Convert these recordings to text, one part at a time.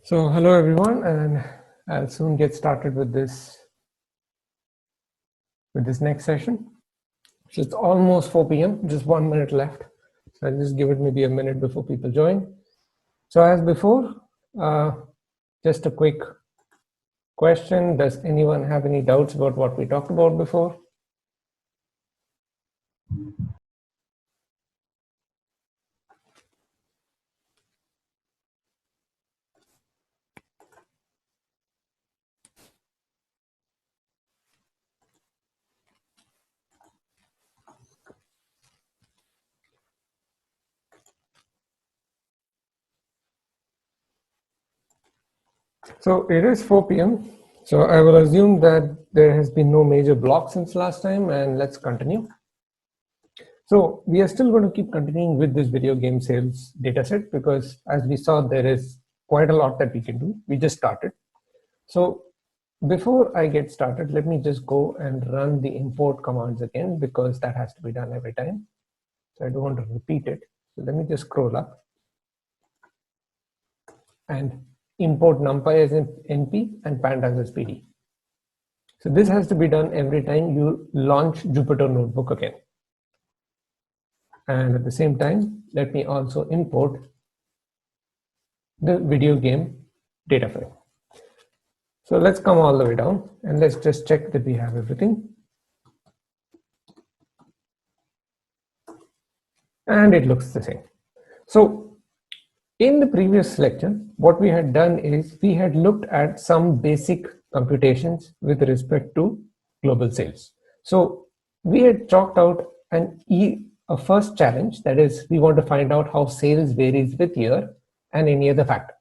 So hello everyone, and I'll soon get started with this next session. So it's almost 4 p.m. Just 1 minute left. So I'll just give it maybe a minute before people join. So as before, just a quick question: does anyone have any doubts about what we talked about before? So it is 4 p.m. So I will assume that there has been no major block since last time, and let's continue. So we are still going to keep continuing with this video game sales dataset because as we saw, there is quite a lot that we can do. We just started. So before I get started, let me just go and run the import commands again because that has to be done every time. So I don't want to repeat it. So let me just scroll up and import numpy as in NP and pandas as PD. So this has to be done every time you launch Jupyter Notebook again. And at the same time, let me also import the video game data frame. So let's come all the way down and let's just check that we have everything. And it looks the same. So in the previous lecture, what we had done is we had looked at some basic computations with respect to global sales. So we had chalked out a first challenge, that is, we want to find out how sales varies with year and any other factor.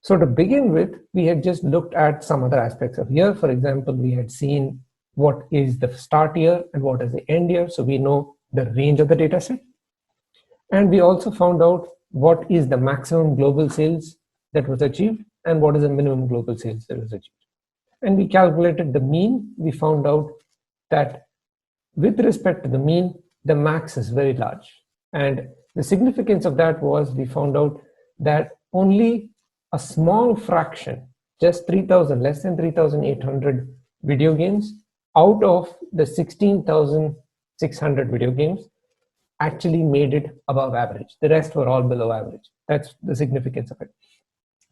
So to begin with, we had just looked at some other aspects of year. For example, we had seen what is the start year and what is the end year. So we know the range of the data set. And we also found out what is the maximum global sales that was achieved and what is the minimum global sales that was achieved. And we calculated the mean. We found out that with respect to the mean, the max is very large. And the significance of that was we found out that only a small fraction, just 3,000, less than 3,800 video games out of the 16,600 video games actually made it above average. The rest were all below average. That's the significance of it.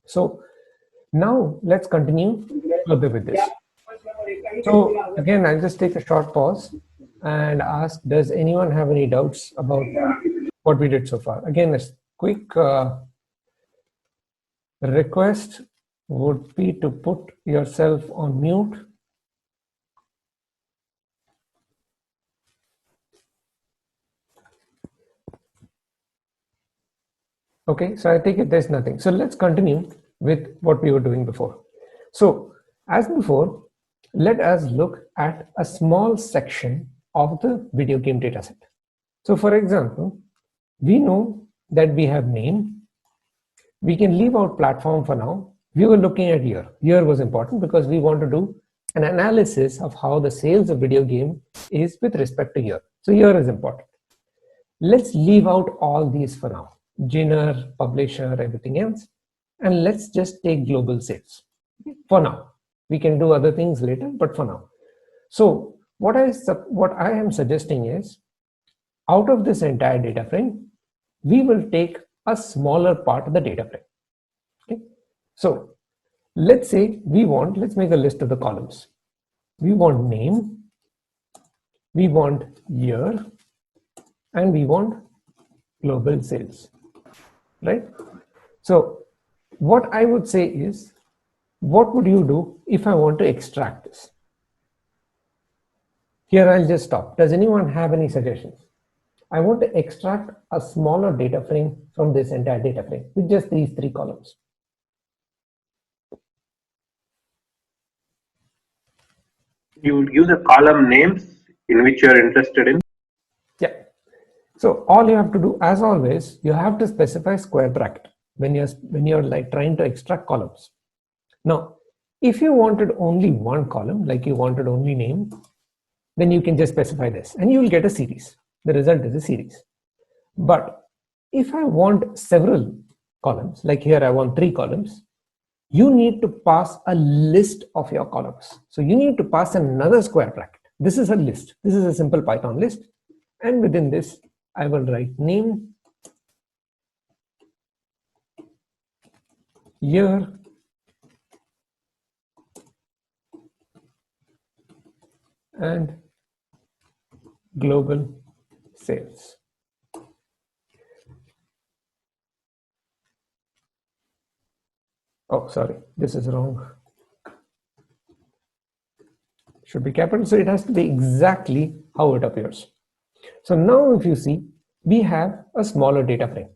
So now let's continue further with this. So again, I'll just take a short pause and ask, does anyone have any doubts about what we did so far? Again, a quick request would be to put yourself on mute. Okay, so I think there's nothing. So let's continue with what we were doing before. So as before, let us look at a small section of the video game dataset. So for example, we know that we have name. We can leave out platform for now. We were looking at year. Year was important because we want to do an analysis of how the sales of video game is with respect to year. So year is important. Let's leave out all these for now. Genre, publisher, everything else. And let's just take global sales for now. We can do other things later, but for now. So what I am suggesting is, out of this entire data frame, we will take a smaller part of the data frame. Okay. So let's say let's make a list of the columns. We want name, we want year, and we want global sales, right? So what I would say is, what would you do if I want to extract this? Here I'll just stop. Does anyone have any suggestions? I want to extract a smaller data frame from this entire data frame with just these 3 columns. You would use a column names in which you are interested in. Yeah. So all you have to do, as always, you have to specify square bracket when you're like trying to extract columns. Now, if you wanted only one column, like you wanted only name, then you can just specify this and you will get a series. The result is a series. But if I want several columns, like here I want 3 columns, you need to pass a list of your columns. So you need to pass another square bracket. This is a list. This is a simple Python list. And within this, I will write name, year, and global sales. Oh, sorry, this is wrong. Should be capital, so it has to be exactly how it appears. So now if you see, we have a smaller data frame.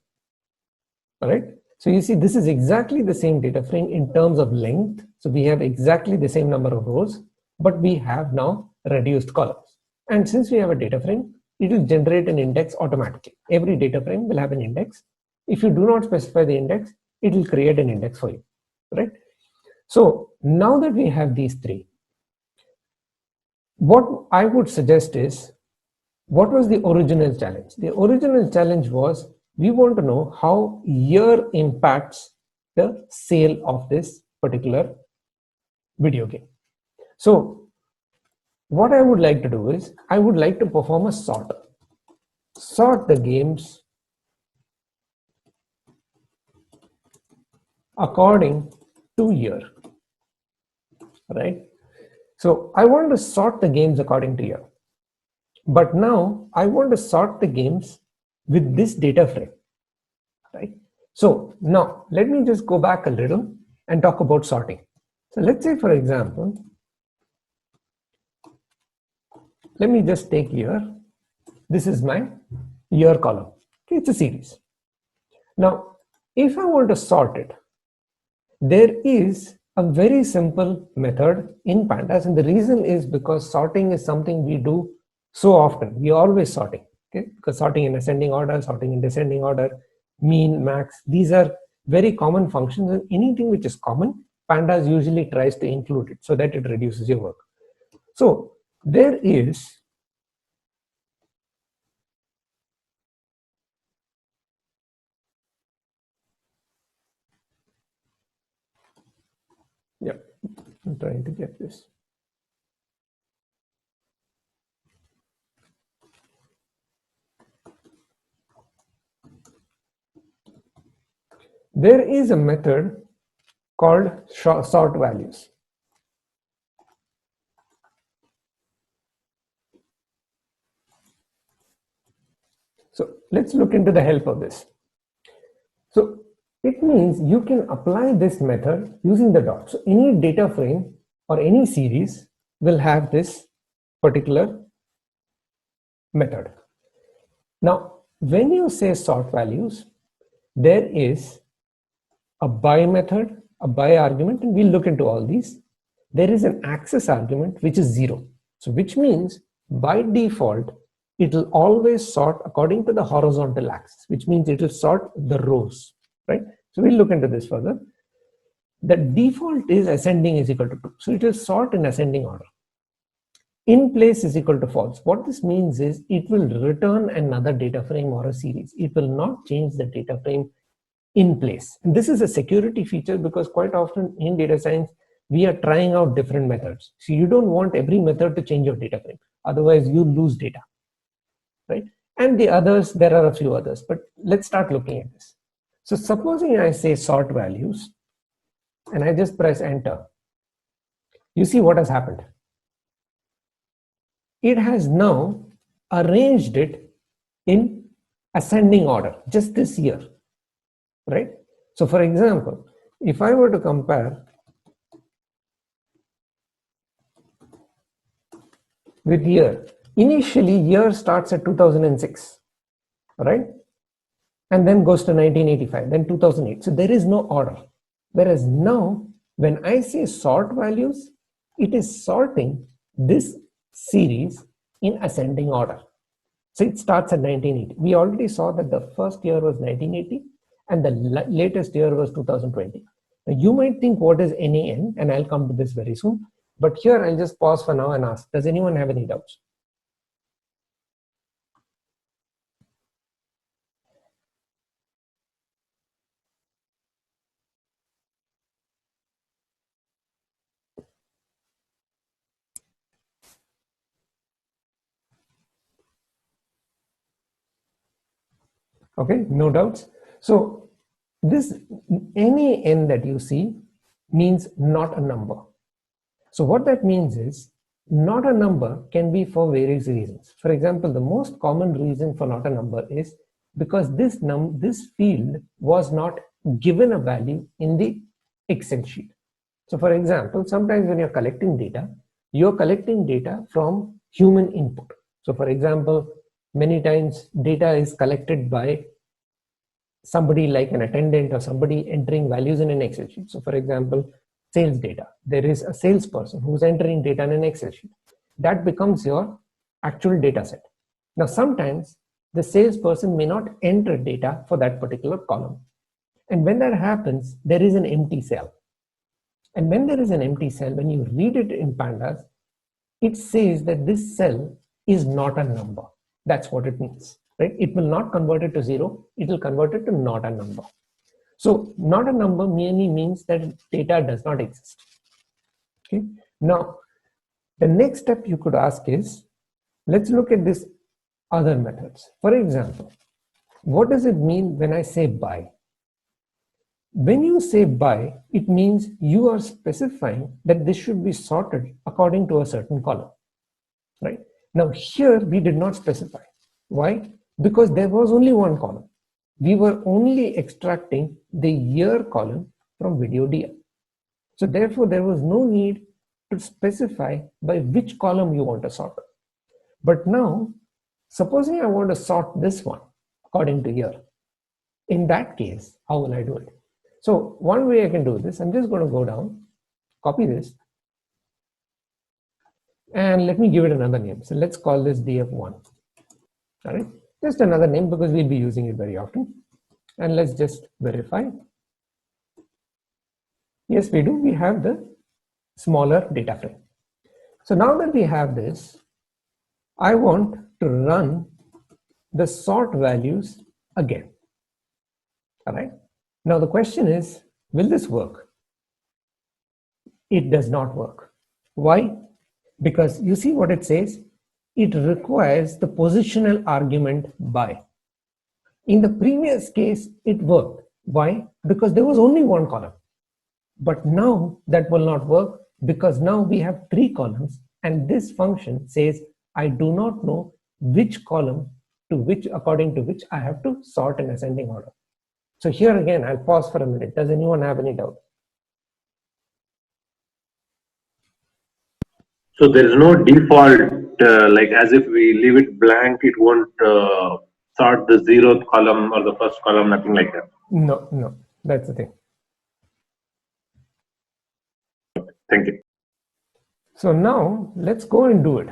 All right. So you see, this is exactly the same data frame in terms of length. So we have exactly the same number of rows, but we have now reduced columns. And since we have a data frame, it will generate an index automatically. Every data frame will have an index. If you do not specify the index, it will create an index for you, right? So now that we have these three, what I would suggest is, what was the original challenge? The original challenge was, we want to know how year impacts the sale of this particular video game. So what I would like to do is, I would like to perform a sort the games according to year, right? So I want to sort the games according to year, but now I want to sort the games with this data frame, right? So now let me just go back a little and talk about sorting. So let's say, for example, let me just take year. This is my year column. Okay, it's a series. Now, if I want to sort it, there is a very simple method in pandas, and the reason is because sorting is something we do so often. We are always sorting, okay? Because sorting in ascending order, sorting in descending order, mean, max, these are very common functions, and anything which is common, pandas usually tries to include it so that it reduces your work. So there is yeah, I'm trying to get this. There is a method called sort values. So let's look into the help of this. So it means you can apply this method using the dot. So any data frame or any series will have this particular method. Now, when you say sort values, there is a by method, a by argument, and we'll look into all these. There is an access argument, which is 0. So which means by default, it will always sort according to the horizontal axis, which means it will sort the rows, right? So we'll look into this further. The default is ascending is equal to 2. So it will sort in ascending order. In place is equal to false. What this means is it will return another data frame or a series. It will not change the data frame in place. And this is a security feature because quite often in data science, we are trying out different methods. So you don't want every method to change your data frame. Otherwise, you lose data, right? And the others, there are a few others, but let's start looking at this. So supposing I say sort values and I just press enter, you see what has happened. It has now arranged it in ascending order, just this year, right? So for example, if I were to compare with year, initially year starts at 2006, right? And then goes to 1985, then 2008. So there is no order. Whereas now, when I say sort values, it is sorting this series in ascending order. So it starts at 1980. We already saw that the first year was 1980 and the latest year was 2020. Now you might think, what is NAN? And I'll come to this very soon. But here I'll just pause for now and ask, does anyone have any doubts? Okay, no doubts. So this any n that you see means not a number. So what that means is not a number can be for various reasons. For example, the most common reason for not a number is because this field was not given a value in the Excel sheet. So for example, sometimes when you're collecting data from human input. So for example, many times data is collected by somebody like an attendant or somebody entering values in an Excel sheet. So for example, sales data, there is a salesperson who's entering data in an Excel sheet. That becomes your actual data set. Now, sometimes the salesperson may not enter data for that particular column. And when that happens, there is an empty cell. And when there is an empty cell, when you read it in pandas, it says that this cell is not a number. That's what it means, right? It will not convert it to 0. It will convert it to not a number. So not a number merely means that data does not exist. Okay. Now, the next step you could ask is, let's look at this other methods. For example, what does it mean when I say by? When you say by, it means you are specifying that this should be sorted according to a certain column, right? Now here we did not specify. Why? Because there was only one column. We were only extracting the year column from video DL. So therefore there was no need to specify by which column you want to sort. But now, supposing I want to sort this one according to year. In that case, how will I do it? So one way I can do this, I'm just going to go down, copy this, and let me give it another name. So let's call this df1. All right, just another name because we'll be using it very often. And let's just verify. Yes, we do. We have the smaller data frame. So now that we have this, I want to run the sort values again. All right. Now the question is, will this work? It does not work. Why? Because you see what it says? It requires the positional argument by. In the previous case, it worked. Why? Because there was only one column. But now that will not work because now we have 3 columns and this function says, I do not know which column to which, according to which I have to sort in ascending order. So here again, I'll pause for a minute. Does anyone have any doubt? So there is no default, like as if we leave it blank, it won't sort the 0th column or the first column, nothing like that. No, that's the thing. Thank you. So now let's go and do it.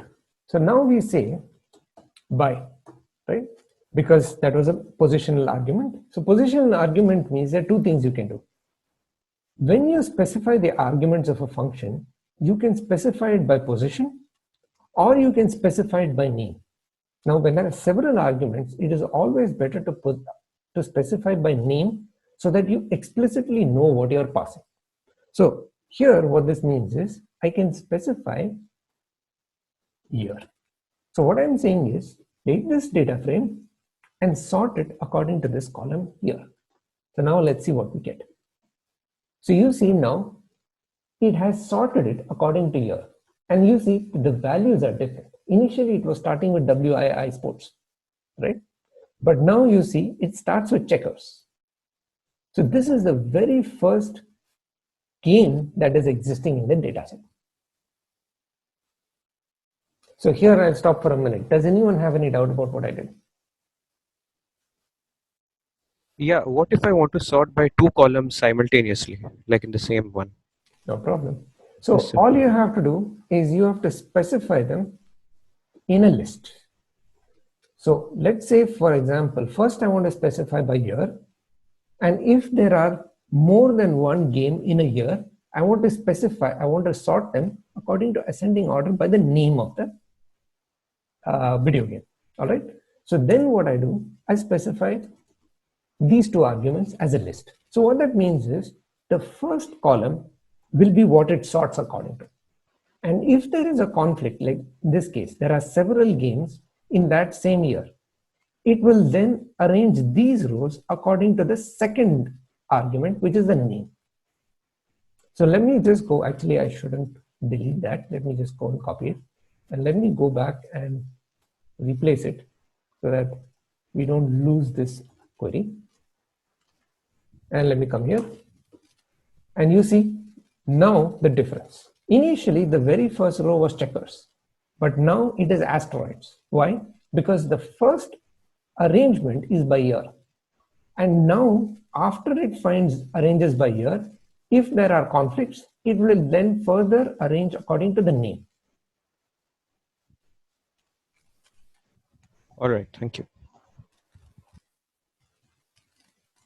So now we say by, right? Because that was a positional argument. So positional argument means there are 2 things you can do. When you specify the arguments of a function, you can specify it by position or you can specify it by name. Now, when there are several arguments, it is always better to specify by name so that you explicitly know what you're passing. So here, what this means is I can specify year. So what I'm saying is take this data frame and sort it according to this column here. So now let's see what we get. So you see now it has sorted it according to year. And you see the values are different. Initially it was starting with WII sports, right? But now you see it starts with checkers. So this is the very first game that is existing in the dataset. So here I'll stop for a minute. Does anyone have any doubt about what I did? Yeah, what if I want to sort by 2 columns simultaneously, like in the same one? No problem. So all you have to do is you have to specify them in a list. So let's say, for example, first I want to specify by year. And if there are more than one game in a year, I want to sort them according to ascending order by the name of the video game. All right. So then what I do, I specify these 2 arguments as a list. So what that means is the first column will be what it sorts according to. And if there is a conflict, like in this case, there are several games in that same year, it will then arrange these rows according to the second argument, which is the name. So let me just go, actually I shouldn't delete that. Let me just go and copy it. And let me go back and replace it so that we don't lose this query. And let me come here. And you see now the difference. Initially, the very first row was checkers, but now it is asteroids. Why? Because the first arrangement is by year. And now, after it arranges by year, if there are conflicts, it will then further arrange according to the name. All right, thank you.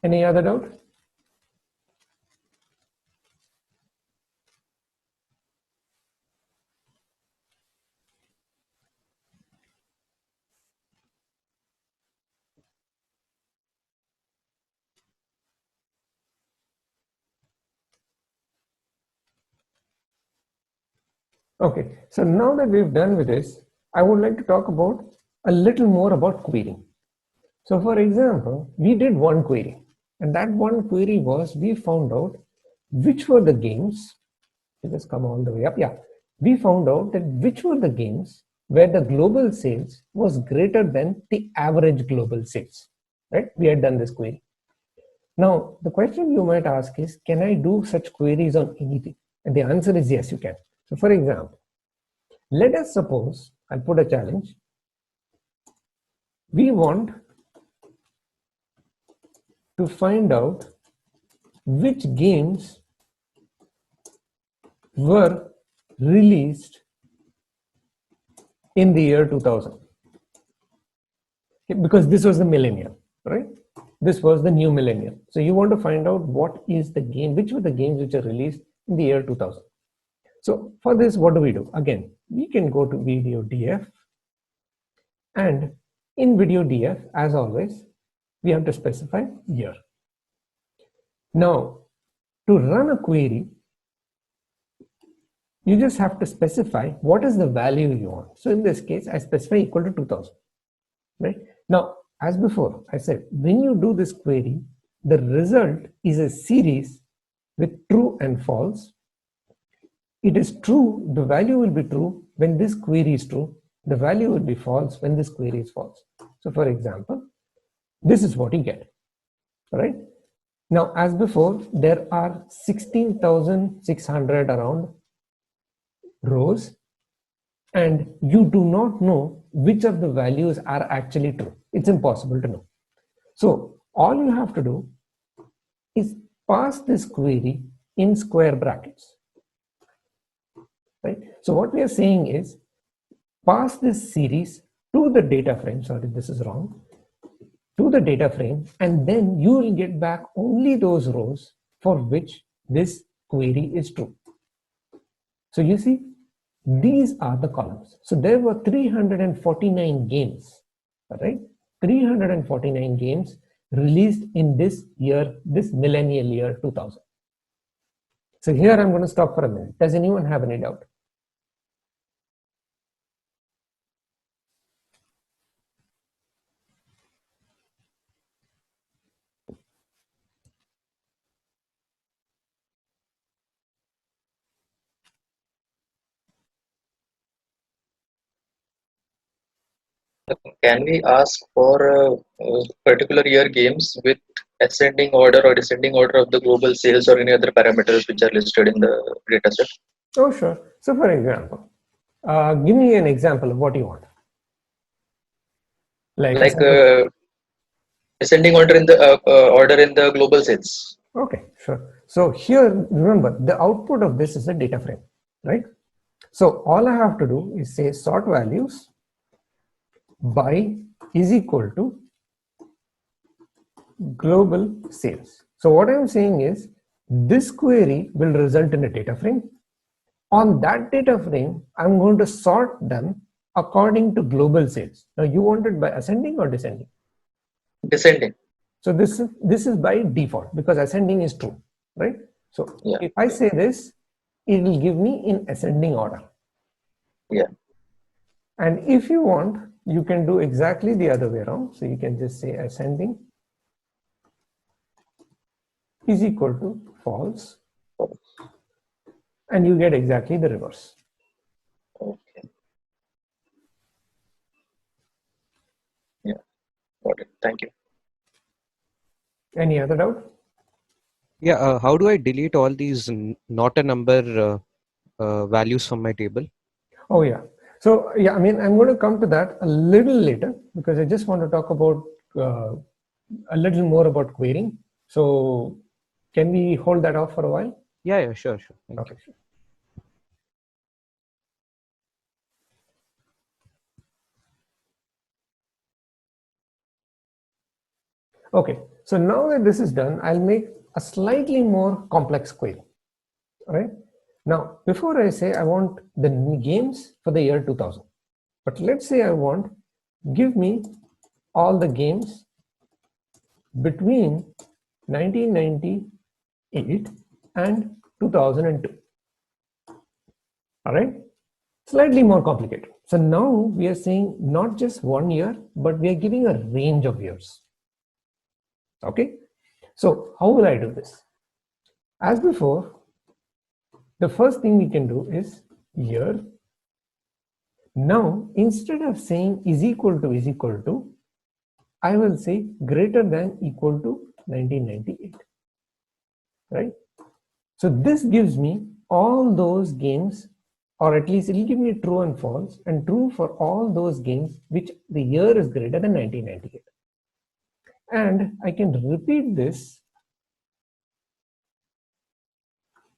Any other doubt? Okay, so now that we've done with this, I would like to talk about a little more about querying. So for example, we did one query, and that one query was we found out which were the games. Just come all the way up. Yeah, we found out that which were the games where the global sales was greater than the average global sales. Right? We had done this query. Now, the question you might ask is, can I do such queries on anything? And the answer is yes, you can. So for example, let us suppose, I'll put a challenge. We want to find out which games were released in the year 2000. Okay, because this was the millennium, right? This was the new millennium. So you want to find out what is the game, which were the games which are released in the year 2000. So for this, what do we do? Again, we can go to video df, and in video df, as always, we have to specify year. Now, to run a query, you just have to specify what is the value you want. So in this case, I specify equal to 2000, right? Now, as before, I said, when you do this query, the result is a series with true and false. It is true, the value will be true when this query is true. The value will be false when this query is false. So for example, this is what you get, right? Now, as before, there are 16,600 around rows, and you do not know which of the values are actually true. It's impossible to know. So all you have to do is pass this query in square brackets, right? So what we are saying is pass this series to the data frame. Sorry, this is wrong. To the data frame, and then you will get back only those rows for which this query is true. So you see, these are the columns. So there were 349 games, right? 349 games released in this year, this millennial year 2000. So here I'm going to stop for a minute. Does anyone have any doubt? Can we ask for particular year games with ascending order or descending order of the global sales or any other parameters which are listed in the dataset? Oh, sure. So for example, give me an example of what you want. Like descending order in the global sales. Okay, sure. So here, remember, the output of this is a data frame, right? So all I have to do is say sort values by is equal to global sales. So what I'm saying is this query will result in a data frame. On that data frame, I'm going to sort them according to global sales. Now you want it by ascending or descending? Descending. So this is by default because ascending is true, right? So Yeah. if I say this, it will give me in ascending order. Yeah. And if you want, you can do exactly the other way around. So you can just say ascending is equal to false, and you get exactly the reverse. Okay. Yeah, got it. Thank you. Any other doubt? Yeah, how do I delete all these not a number values from my table? Oh yeah. So yeah, I mean, I'm going to come to that a little later because I just want to talk about a little more about querying. So can we hold that off for a while? Yeah, sure. Thank Okay, you. sure. Okay, so now that this is done, I'll make a slightly more complex query. All right. Now, before I say I want the games for the year 2000, but let's say I want, give me all the games between 1998 and 2002. All right. Slightly more complicated. So now we are saying not just 1 year, but we are giving a range of years. Okay. So how will I do this? As before, the first thing we can do is year. Now, instead of saying is equal to, I will say greater than equal to 1998, right? So this gives me all those games, or at least it'll give me true and false, and true for all those games which the year is greater than 1998. And I can repeat this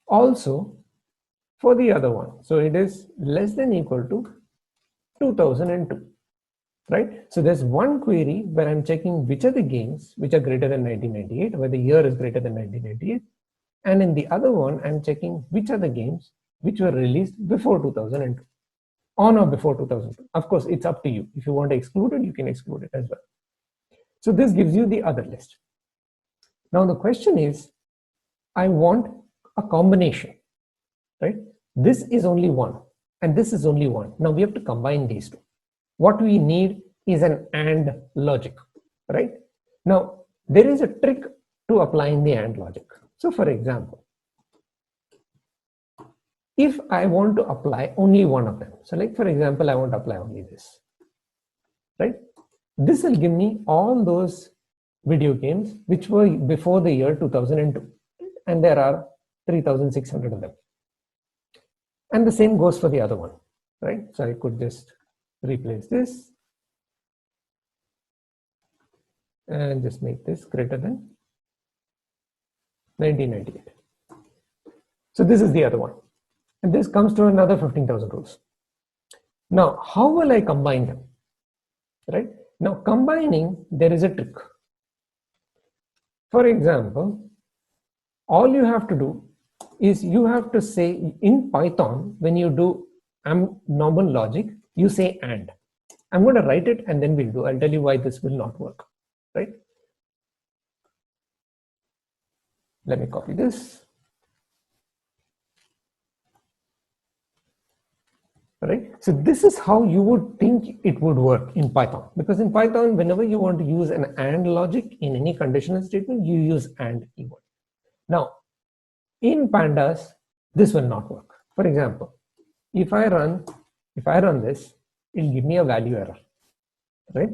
also for the other one. So it is less than equal to 2002. Right? So there's one query where I'm checking which are the games which are greater than 1998, where the year is greater than 1998. And in the other one, I'm checking which are the games which were released before 2002, on or before 2002. Of course, it's up to you. If you want to exclude it, you can exclude it as well. So this gives you the other list. Now the question is, I want a combination, right? This is only one, and this is only one. Now we have to combine these two. What we need is an AND logic, right? Now, there is a trick to applying the AND logic. So for example, if I want to apply only one of them, so like for example, I want to apply only this, right? This will give me all those video games which were before the year 2002, and there are 3,600 of them. And the same goes for the other one, right? So I could just replace this and just make this greater than 1998. So this is the other one. And this comes to another 15,000 rows. Now, how will I combine them? Right? Now, combining, there is a trick. For example, all you have to do is you have to say in Python, when you do normal logic, you say AND. I'm going to write it and then we'll do. I'll tell you why this will not work, right? Let me copy this. Right? So this is how you would think it would work in Python. Because in Python, whenever you want to use an AND logic in any conditional statement, you use AND keyword. Now, in pandas, this will not work. For example, if I run this, it'll give me a value error. Right?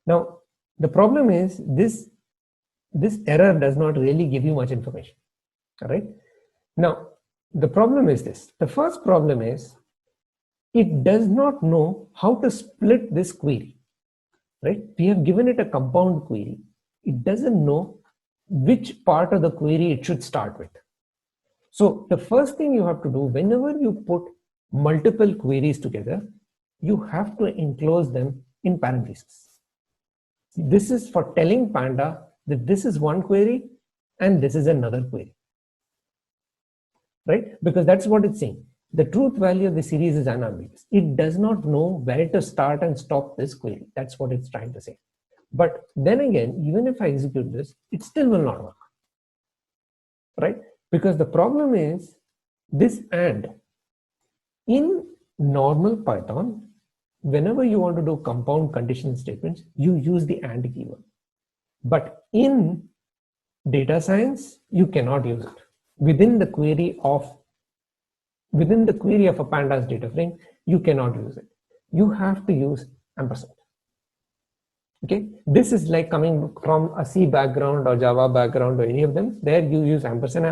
Now, the problem is this error does not really give you much information. All right? Now, the problem is this. The first problem is it does not know how to split this query, right? We have given it a compound query. It doesn't know which part of the query it should start with. So the first thing you have to do, whenever you put multiple queries together, you have to enclose them in parentheses. This is for telling Panda that this is one query and this is another query, right? Because that's what it's saying. The truth value of the series is unambiguous. It does not know where to start and stop this query. That's what it's trying to say. But then again, even if I execute this, it still will not work, right? Because the problem is this AND. In normal Python, whenever you want to do compound conditional statements, you use the AND keyword. But in data science, you cannot use it. Within the query of a pandas data frame, you cannot use it. You have to use ampersand. Okay, this is like coming from a C background or Java background or any of them. There you use ampersand.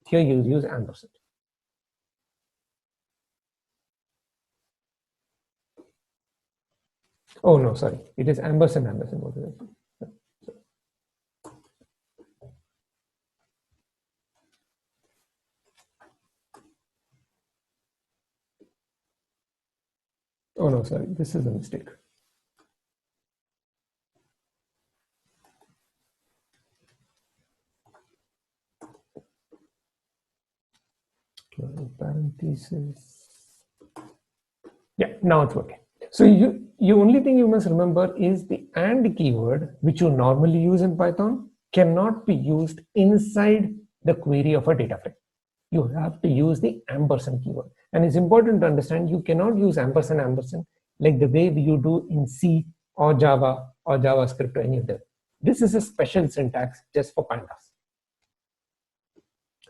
Here you use ampersand. Oh no, sorry, it is ampersand. What is it? Oh no, sorry, this is a mistake. Parentheses. Yeah, now it's working. So you only thing you must remember is the AND keyword, which you normally use in Python, cannot be used inside the query of a data frame. You have to use the ampersand keyword. And it's important to understand you cannot use ampersand like the way you do in C or Java or JavaScript or any of them. This is a special syntax just for pandas.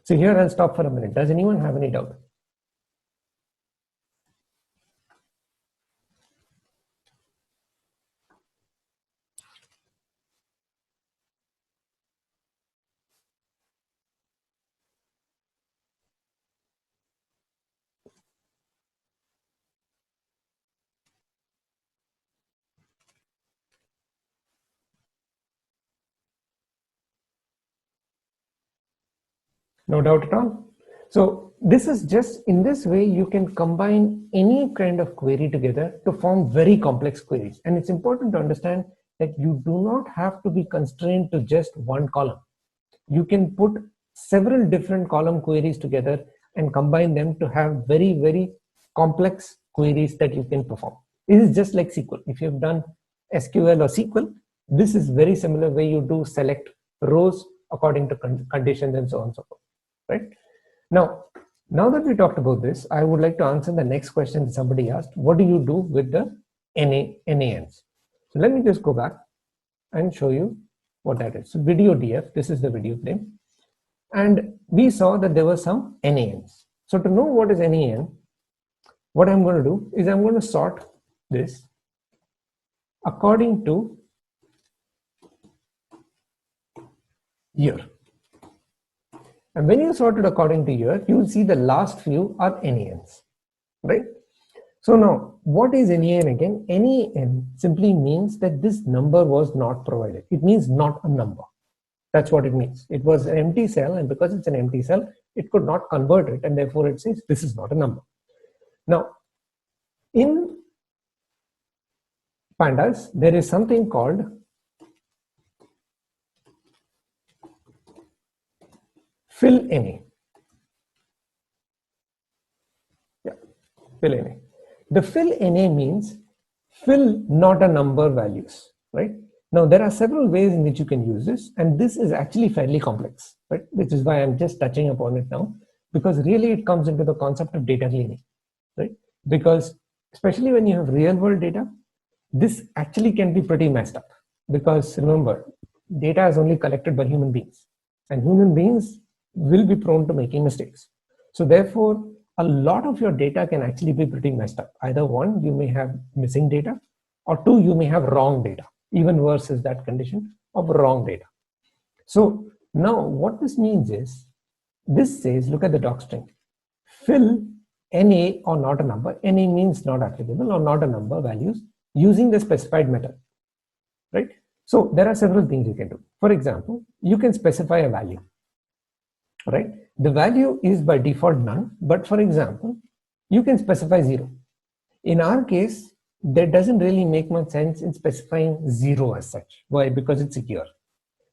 So here I'll stop for a minute. Does anyone have any doubt? No doubt at all. So this is just in this way you can combine any kind of query together to form very complex queries. And it's important to understand that you do not have to be constrained to just one column. You can put several different column queries together and combine them to have very, very complex queries that you can perform. It is just like SQL. If you've done SQL or SQL, this is very similar where you do select rows according to conditions and so on and so forth. Right? Now that we talked about this, I would like to answer the next question that somebody asked. What do you do with the NANs? So let me just go back and show you what that is. So video DF, this is the video frame. And we saw that there were some NANs. So to know what is NAN, what I'm going to do is I'm going to sort this according to year. And when you sort it according to year, you will see the last few are NANs, right? So now, what is NAN again? NAN simply means that this number was not provided. It means not a number. That's what it means. It was an empty cell, and because it's an empty cell, it could not convert it, and therefore it says this is not a number. Now, in pandas, there is something called fill NA. Yeah, fill NA. The fill NA means fill not a number values, right? Now there are several ways in which you can use this, and this is actually fairly complex, right? Which is why I'm just touching upon it now, because really it comes into the concept of data cleaning, right? Because especially when you have real world data, this actually can be pretty messed up, because remember, data is only collected by human beings, and human beings will be prone to making mistakes. So therefore, a lot of your data can actually be pretty messed up. Either one, you may have missing data, or two, you may have wrong data. Even worse is that condition of wrong data. So now what this means is, this says, look at the docstring, fill NA or not a number. NA means not applicable or not a number values using the specified method, right? So there are several things you can do. For example, you can specify a value. Right? The value is by default none, but for example, you can specify 0. In our case, that doesn't really make much sense in specifying 0 as such. Why? Because it's a year.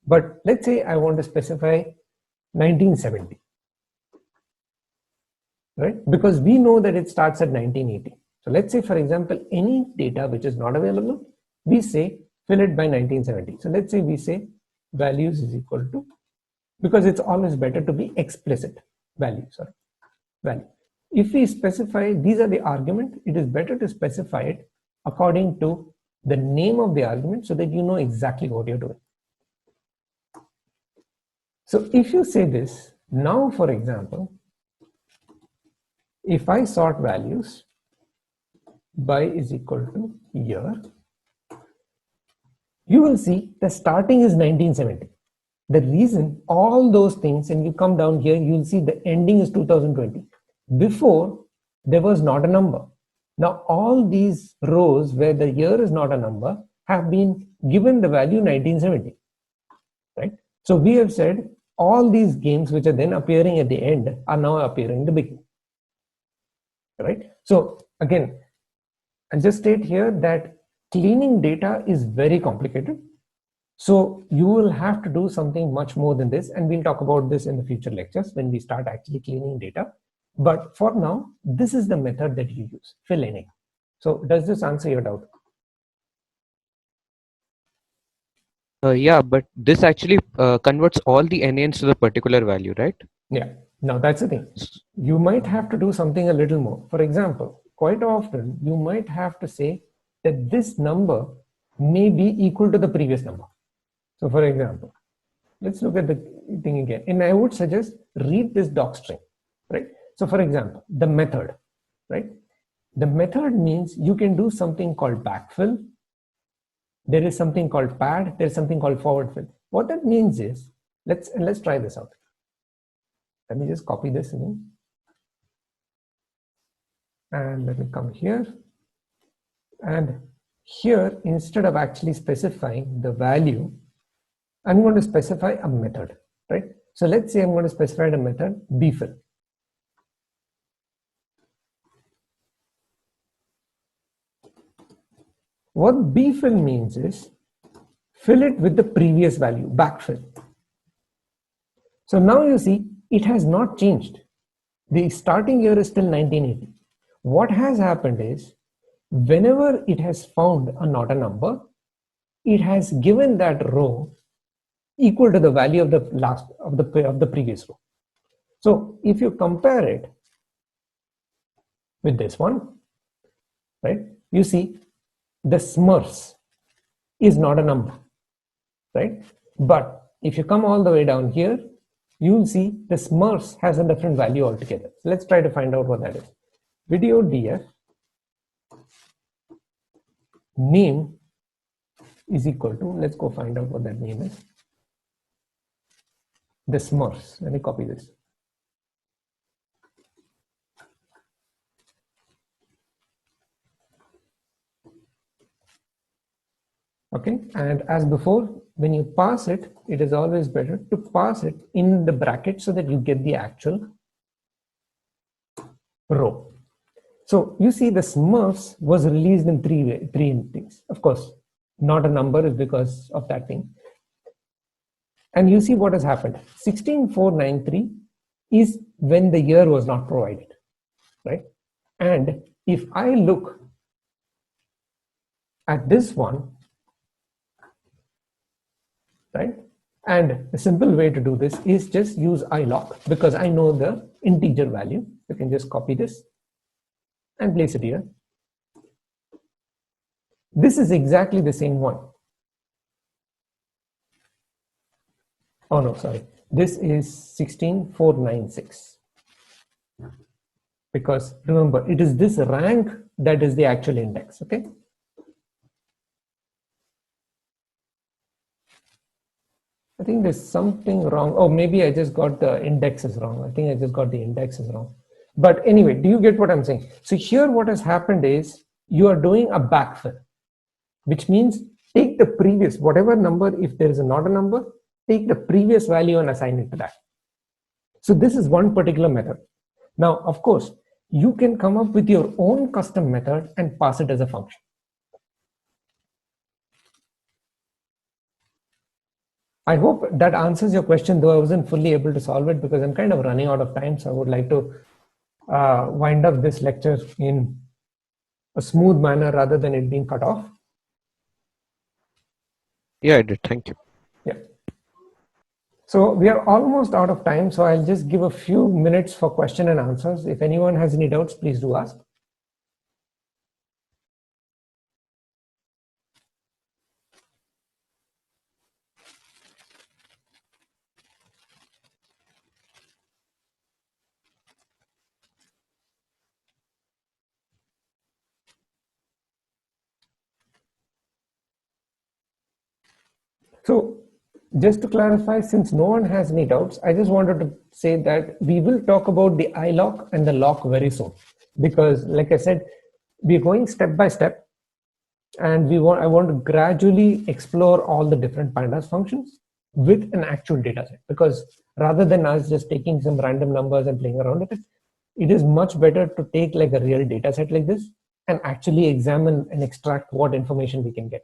But let's say I want to specify 1970, right? Because we know that it starts at 1980. So let's say, for example, any data which is not available, we say fill it by 1970. So let's say we say values is equal to, because it's always better to be explicit value. If we specify, these are the argument, it is better to specify it according to the name of the argument so that you know exactly what you're doing. So if you say this, now for example, if I sort values by is equal to year, you will see the starting is 1970. The reason all those things, and you come down here, you'll see the ending is 2020. Before, there was not a number. Now, all these rows where the year is not a number have been given the value 1970, right? So we have said all these games which are then appearing at the end are now appearing in the beginning, right? So again, I'll just state here that cleaning data is very complicated. So you will have to do something much more than this, and we'll talk about this in the future lectures when we start actually cleaning data. But for now, this is the method that you use, fill any. So does this answer your doubt? Yeah, but this actually converts all the NANs to the particular value, right? Yeah. Now that's the thing. You might have to do something a little more. For example, quite often you might have to say that this number may be equal to the previous number. So for example, let's look at the thing again. And I would suggest read this doc string, right? So for example, the method, right? The method means you can do something called backfill. There is something called pad. There's something called forward fill. What that means is, let's try this out. Let me just copy this in. And let me come here. And here, instead of actually specifying the value, I'm going to specify a method, right? So let's say I'm going to specify the method bfill. What bfill means is fill it with the previous value, backfill. So now you see it has not changed. The starting year is still 1980. What has happened is whenever it has found a not a number, it has given that row equal to the value of the last of the previous row. So if you compare it with this one, right, you see the smurfs is not a number, right? But if you come all the way down here, you'll see the smurfs has a different value altogether. So let's try to find out what that is. Video df name is equal to, let's go find out what that name is. The smurfs. Let me copy this. Okay, and as before, when you pass it, it is always better to pass it in the bracket so that you get the actual row. So you see the Smurfs was released in three things. Of course, not a number is because of that thing. And you see what has happened. 16493 is when the year was not provided, right? And if I look at this one, right? And the simple way to do this is just use ilock because I know the integer value. You can just copy this and place it here. This is exactly the same one. Oh no, sorry. This is 16496. Because remember, it is this rank that is the actual index, okay? I think there's something wrong. Oh, maybe I just got the indexes wrong. I think I just got the indexes wrong. But anyway, do you get what I'm saying? So here what has happened is you are doing a backfill, which means take the previous, whatever number, if there is not a number, take the previous value and assign it to that. So this is one particular method. Now, of course, you can come up with your own custom method and pass it as a function. I hope that answers your question, though I wasn't fully able to solve it because I'm kind of running out of time. So I would like to wind up this lecture in a smooth manner rather than it being cut off. Yeah, I did. Thank you. Yeah. So we are almost out of time. So I'll just give a few minutes for question and answers. If anyone has any doubts, please do ask. So just to clarify, since no one has any doubts, I just wanted to say that we will talk about the iLock and the lock very soon, because like I said, we're going step by step, and I want to gradually explore all the different pandas functions with an actual data set, because rather than us just taking some random numbers and playing around with it, it is much better to take like a real data set like this and actually examine and extract what information we can get.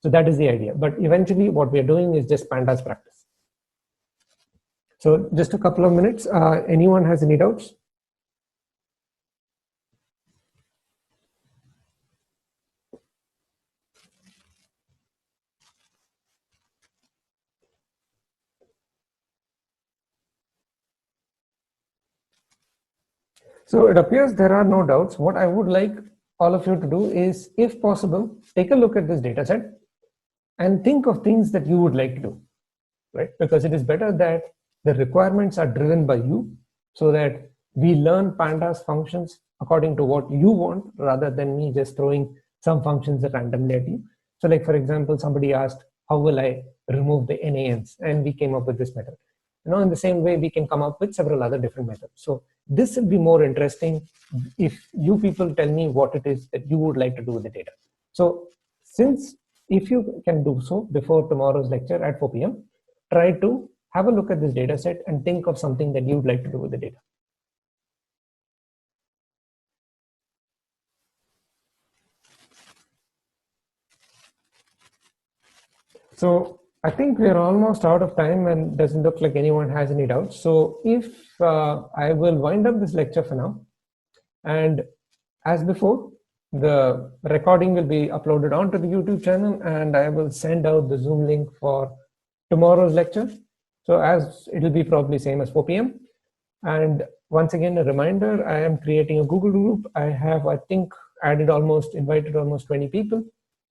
So that is the idea. But eventually what we're doing is just pandas practice. So just a couple of minutes. Anyone has any doubts? So it appears there are no doubts. What I would like all of you to do is, if possible, take a look at this data set and think of things that you would like to do, right? Because it is better that the requirements are driven by you, so that we learn pandas functions according to what you want, rather than me just throwing some functions randomly at you. So like, for example, somebody asked, how will I remove the NANs? And we came up with this method. In the same way, we can come up with several other different methods. So this will be more interesting if you people tell me what it is that you would like to do with the data. So if you can do so before tomorrow's lecture at 4 p.m., try to have a look at this data set and think of something that you'd like to do with the data. So I think we're almost out of time and doesn't look like anyone has any doubts. So if I will wind up this lecture for now, and as before, the recording will be uploaded onto the YouTube channel, and I will send out the Zoom link for tomorrow's lecture. So as it'll be probably same as 4 p.m. And once again, a reminder, I am creating a Google group. I have, I think, invited almost 20 people.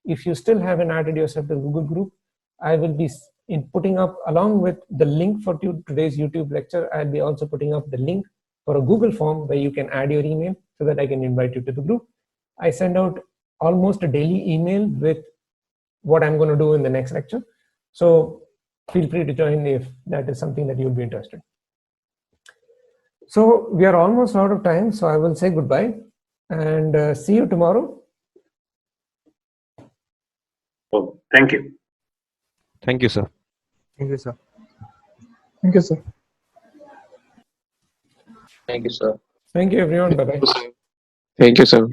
If you still haven't added yourself to the Google group, I will be putting up, along with the link for today's YouTube lecture, I'll be also putting up the link for a Google form where you can add your email so that I can invite you to the group. I send out almost a daily email with what I'm going to do in the next lecture. So feel free to join if that is something that you'll be interested in. So we are almost out of time, so I will say goodbye and see you tomorrow. Oh, thank you. Thank you, sir. Thank you, sir. Thank you, sir. Thank you, sir. Thank you, everyone. Bye-bye. Thank you, sir.